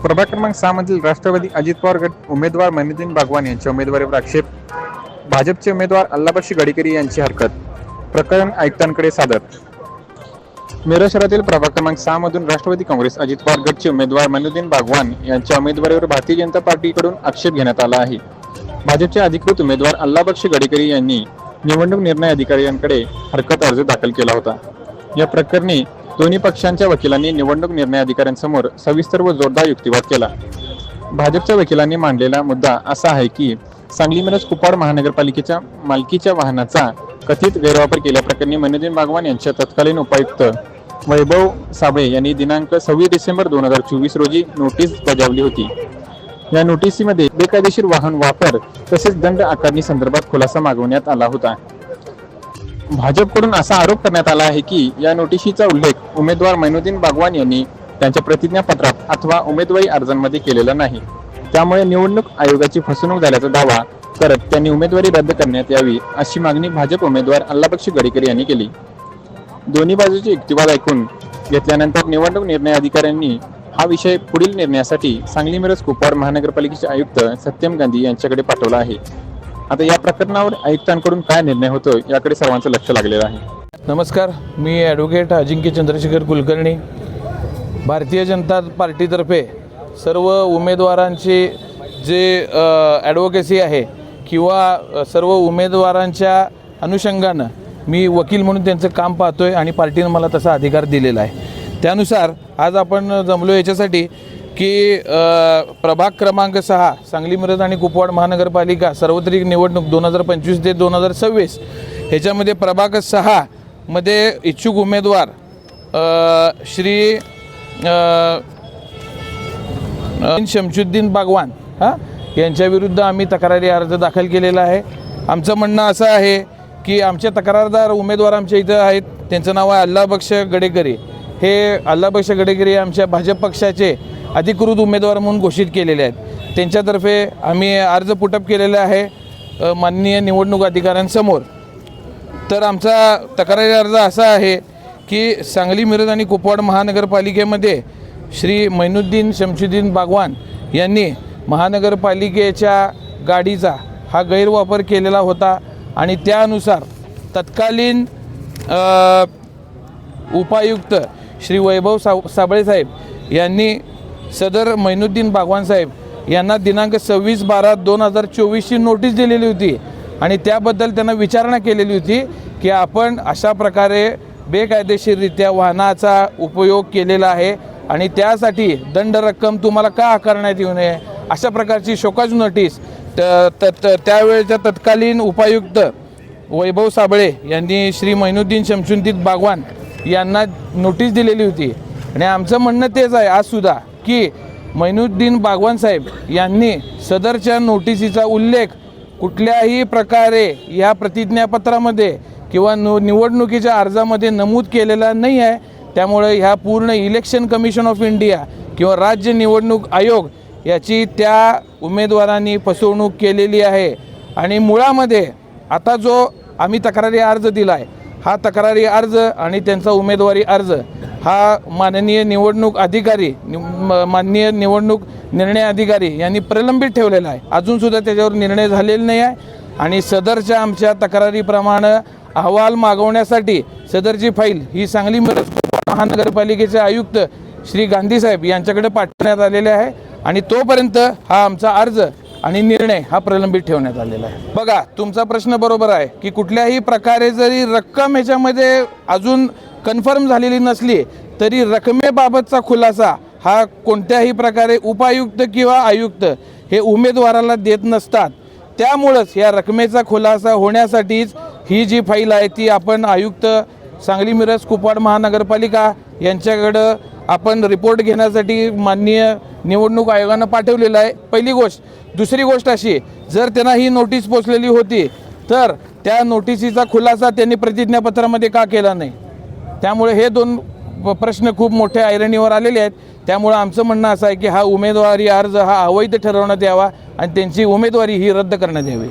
प्रभाग क्रमांक 6 मधील राष्ट्रवादी अजित पवार गट उमेदवार मैनुद्दीन बागवान यांच्या उमेदवारीवर आक्षेप. भाजपचे उमेदवार अल्लाबक्षी गडकरी यांची हरकत. प्रकरण आयुक्तांकडे सादर. मिरज शहरातील प्रभाग क्रमांक 6 मधून राष्ट्रवादी काँग्रेस अजित पवार गटचे उमेदवार मैनुद्दीन बागवान यांच्या उमेदवारीवर भारतीय जनता पार्टीकडून आक्षेप घेण्यात आला आहे. भाजपचे अधिकृत उमेदवार अल्लाबक्षी गडकरी यांनी निवडणूक निर्णय अधिकाऱ्यांकडे हरकत अर्ज दाखल केला होता. या प्रकरणी दोन्ही पक्षांच्या वकिलांनी निवडणूक निर्णय अधिकाऱ्यांसमोर सविस्तर व जोरदार युक्तिवाद केला. भाजपच्या वकिलांनी मांडलेला मुद्दा असा आहे की सांगली मिरज कुपवाड महानगरपालिकेच्या मालकीच्या वाहनाचा कथित गैरवापर केल्याप्रकरणी मैनुद्दीन बागवान यांच्या तत्कालीन उपायुक्त वैभव साबळे यांनी दिनांक 26 डिसेंबर 2024 रोजी नोटीस बजावली होती. या नोटीसीमध्ये बेकायदेशीर वाहन वापर तसेच दंड आकारणी संदर्भात खुलासा मागवण्यात आला होता. भाजपकडून असा आरोप करण्यात आला आहे की या नोटिशीचा उल्लेख उमेदवार मैनुद्दीन बागवान यांनी त्यांच्या प्रतिज्ञापत्रात अथवा उमेदवारी अर्जांमध्ये केलेला नाही. त्यामुळे निवडणूक आयोगाची फसवणूक झाल्याचा दावा करत त्यांनी उमेदवारी रद्द करण्यात यावी अशी मागणी भाजप उमेदवार अल्लाबक्षी गडकरी यांनी केली. दोन्ही बाजूचे युक्तिवाद ऐकून घेतल्यानंतर निवडणूक निर्णय अधिकाऱ्यांनी हा विषय पुढील निर्णयासाठी सांगली मिरज कुपवाड महानगरपालिकेचे आयुक्त सत्यम गांधी यांच्याकडे पाठवला आहे. आता या प्रकरणावर आयुक्तांकडून काय निर्णय होतो याकडे सर्वांचं लक्ष लागलेलं आहे. नमस्कार, मी ॲडव्होकेट अजिंक्य चंद्रशेखर कुलकर्णी. भारतीय जनता पार्टीतर्फे सर्व उमेदवारांची जे ॲडव्होकेसी आहे किंवा सर्व उमेदवारांच्या अनुषंगानं मी वकील म्हणून त्यांचं काम पाहतोय आणि पार्टीनं मला तसा अधिकार दिलेला आहे. त्यानुसार आज आपण जमलो याच्यासाठी की प्रभाग क्रमांक 6 सांगली मिरज आणि कुपवाड महानगरपालिका सार्वत्रिक निवडणूक 2025 ते 2026 ह्याच्यामध्ये प्रभाग 6 मध्ये इच्छुक उमेदवार श्री शमशुद्दीन बागवान यांच्याविरुद्ध आम्ही तक्रारी अर्ज दाखल केलेला आहे. आमचं म्हणणं असं आहे की आमचे तक्रारदार उमेदवार आमच्या इथं आहेत. त्यांचं नाव आहे अल्लाबक्ष गडकरी. हे अल्लाबक्ष गडकरी आमच्या भाजप पक्षाचे अधिकृत उमेदवार म्हणून घोषित केलेले आहेत. त्यांच्यातर्फे आम्ही अर्ज पुटअप केलेला आहे माननीय निवडणूक अधिकाऱ्यांसमोर. तर आमचा तक्रारी अर्ज असा आहे की सांगली मिरज आणि कुपवाड महानगरपालिकेमध्ये श्री मैनुद्दीन शमशुद्दीन बागवान यांनी महानगरपालिकेच्या गाडीचा हा गैरवापर केलेला होता आणि त्यानुसार तत्कालीन उपायुक्त श्री वैभव साबळे साहेब यांनी सदर मैनुद्दीन बागवान साहेब यांना दिनांक 26/12/2024 नोटीस दिलेली होती आणि त्याबद्दल त्यांना विचारणा केलेली होती की आपण अशा प्रकारे बेकायदेशीररित्या वाहनाचा उपयोग केलेला आहे आणि त्यासाठी दंड रक्कम तुम्हाला का आकारण्यात येऊ नये अशा प्रकारची शोकाज नोटीस त्यावेळेच्या तत्कालीन उपायुक्त वैभव साबळे यांनी श्री मैनुद्दीन शमशुद्दीन बागवान यांना नोटीस दिलेली होती. आणि आमचं म्हणणं तेच आहे आजसुद्धा की मैनुद्दीन बागवान साहेब यांनी सदरच्या नोटिसीचा उल्लेख कुठल्याही प्रकारे या प्रतिज्ञापत्रामध्ये किंवा निवडणुकीच्या अर्जामध्ये नमूद केलेला नाही आहे. त्यामुळे ह्या पूर्ण इलेक्शन कमिशन ऑफ इंडिया किंवा राज्य निवडणूक आयोग याची त्या उमेदवारांनी फसवणूक केलेली आहे. आणि मुळामध्ये आता जो आम्ही तक्रारी अर्ज दिला आहे हा तक्रारी अर्ज आणि त्यांचा उमेदवारी अर्ज हा माननीय निवडणूक अधिकारी माननीय निवडणूक निर्णय अधिकारी यांनी प्रलंबित ठेवलेला आहे. अजूनसुद्धा त्याच्यावर निर्णय झालेला नाही आहे. आणि सदरच्या आमच्या तक्रारीप्रमाणे अहवाल मागवण्यासाठी सदरची फाईल ही सांगली मिरज महानगरपालिकेचे आयुक्त श्री गांधी साहेब यांच्याकडे पाठवण्यात आलेले आहे आणि तोपर्यंत हा आमचा अर्ज आणि निर्णय हा प्रलंबित ठेवण्यात आलेला आहे. बघा, तुमचा प्रश्न बरोबर आहे की कुठल्याही प्रकारे जरी रक्कम ह्याच्यामध्ये अजून कन्फर्म झालेली नसली तरी रकमेबाबतचा खुलासा हा कोणत्याही प्रकारे उपायुक्त किंवा आयुक्त हे उमेदवाराला देत नसतात. त्यामुळंच या रकमेचा खुलासा होण्यासाठीच ही जी फाईल आहे ती आपण आयुक्त सांगली मिरज कुपवाड महानगरपालिका यांच्याकडं आपण रिपोर्ट घेण्यासाठी माननीय निवडणूक आयोगानं पाठवलेलं आहे. पहिली गोष्ट. दुसरी गोष्ट अशी, जर त्यांना ही नोटीस पोचलेली होती तर त्या नोटिसीचा खुलासा त्यांनी प्रतिज्ञापत्रामध्ये का केला नाही. त्यामुळे हे दोन प्रश्न खूप मोठ्या ऐरणीवर आलेले आहेत. त्यामुळे आमचं म्हणणं असं आहे की हा उमेदवारी अर्ज हा अवैध ठरवण्यात यावा आणि त्यांची उमेदवारी ही रद्द करण्यात यावी.